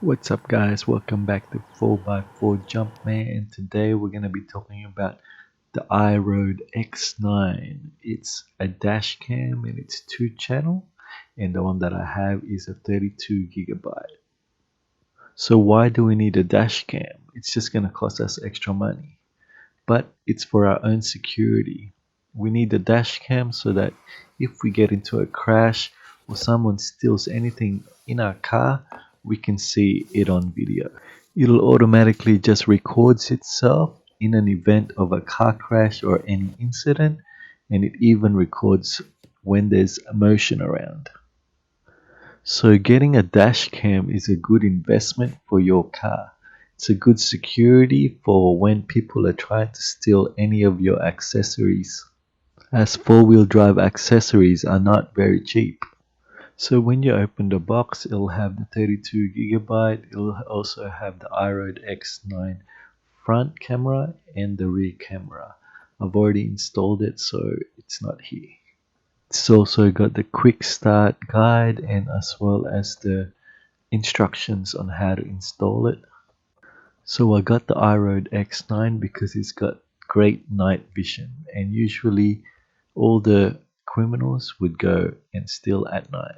What's up guys, welcome back to 4x4 Jumpman, and today we're going to be talking about the iRoad X9. It's a dash cam and it's 2 channel, and the one that I have is a 32 GB. So why do we need a dash cam? It's just going to cost us extra money, but it's for our own security. We need the dash cam so that if we get into a crash or someone steals anything in our car, we can see it on video. It'll automatically just records itself in an event of a car crash or any incident, and it even records when there's motion around. So getting a dash cam is a good investment for your car. It's a good security for when people are trying to steal any of your accessories, as four-wheel drive accessories are not very cheap. So when you open the box, it'll have the 32 GB. It'll also have the iRoad X9 front camera and the rear camera. I've already installed it, so it's not here. It's also got the quick start guide and as well as the instructions on how to install it. So I got the iRoad X9 because it's got great night vision, and usually all the criminals would go and steal at night.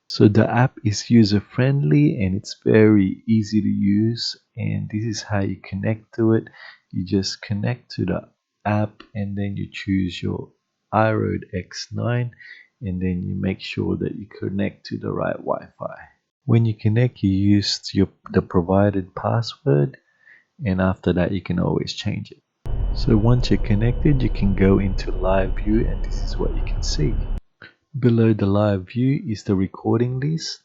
So the app is user friendly and it's very easy to use, and this is how you connect to it. You just connect to the app and then you choose your iRoad X9, and then you make sure that you connect to the right Wi-Fi. When you connect, you use the provided password, and after that you can always change it. So once you're connected, you can go into live view, and this is what you can see. Below the live view is the recording list.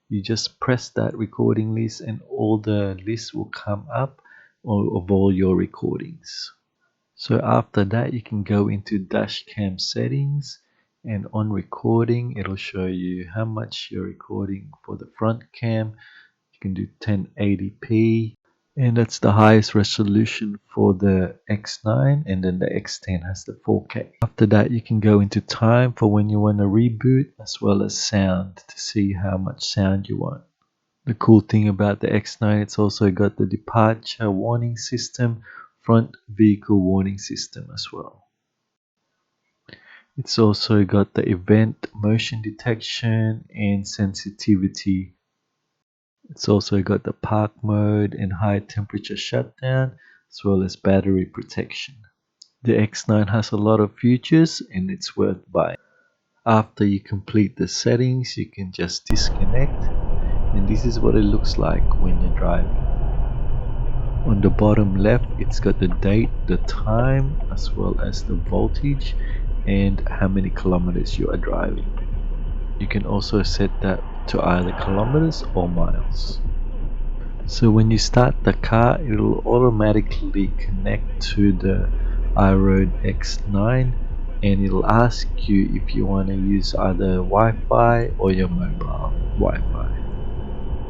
You just press that recording list and all the lists will come up of all your recordings. So after that you can go into dash cam settings, and on recording it'll show you how much you're recording. For the front cam you can do 1080p, and that's the highest resolution for the X9, and then the X10 has the 4K. After that you can go into time for when you want to reboot, as well as sound to see how much sound you want. The cool thing about the X9, it's also got the departure warning system, front vehicle warning system as well. It's also got the event motion detection and sensitivity. It's also got the park mode and high temperature shutdown, as well as battery protection. The X9 has a lot of features and it's worth buying. After you complete the settings, you can just disconnect, and this is what it looks like when you're driving. On the bottom left, it's got the date, the time, as well as the voltage and how many kilometers you are driving. You can also set that to either kilometers or miles. So when you start the car, it'll automatically connect to the iRoad X9, and it'll ask you if you want to use either Wi-Fi or your mobile Wi-Fi.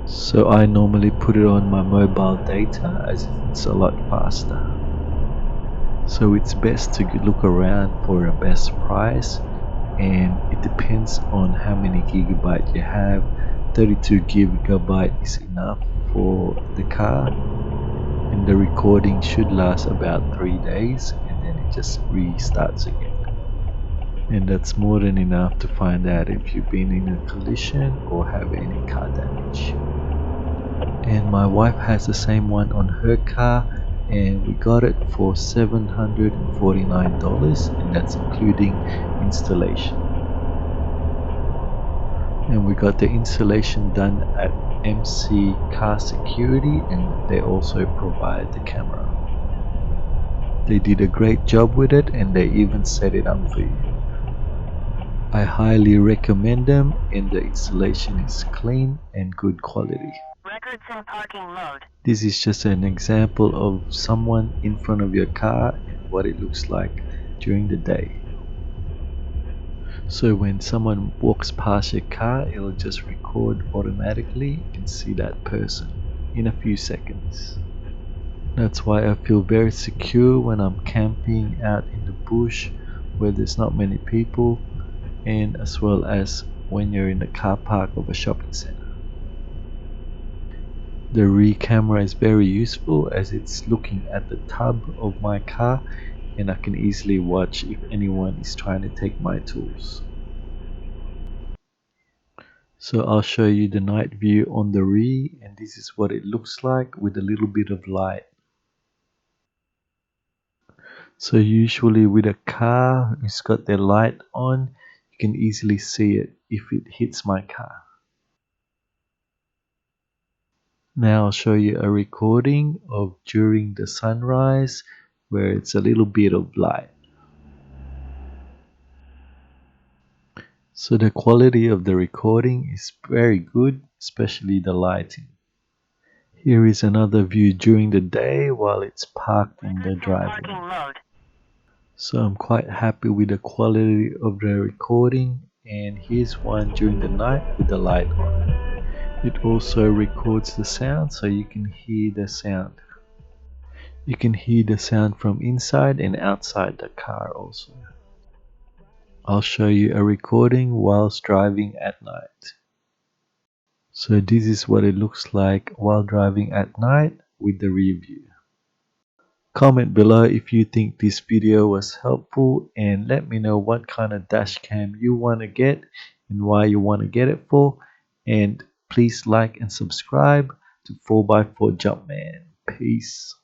So I normally put it on my mobile data as it's a lot faster. So it's best to look around for a best price, and it depends on how many gigabyte you have. 32 GB is enough for the car, and the recording should last about 3 days, and then it just restarts again. And that's more than enough to find out if you've been in a collision or have any car damage. And my wife has the same one on her car, and we got it for $749, and that's including installation. And we got the installation done at MC Car Security, and they also provide the camera. They did a great job with it, and they even set it up for you. I highly recommend them, and the installation is clean and good quality. Records in parking mode. This is just an example of someone in front of your car and what it looks like during the day. So when someone walks past your car, it'll just record automatically and see that person in a few seconds. That's why I feel very secure when I'm camping out in the bush where there's not many people, and as well as when you're in the car park of a shopping center. The rear camera is very useful as it's looking at the tub of my car and I can easily watch if anyone is trying to take my tools. So I'll show you the night view on the rear, and this is what it looks like with a little bit of light. So usually with a car who's got their light on, you can easily see it if it hits my car. Now I'll show you a recording of during the sunrise where it's a little bit of light. So the quality of the recording is very good, especially the lighting. Here is another view during the day while it's parked in the Parking driveway. mode. So I'm quite happy with the quality of the recording, and here's one during the night with the light on. It also records the sound so you can hear the sound. You can hear the sound from inside and outside the car also. I'll show you a recording whilst driving at night. So this is what it looks like while driving at night with the rear view. Comment below if you think this video was helpful and let me know what kind of dash cam you want to get and why you want to get it for, and please like and subscribe to 4x4 Jumpman. Peace.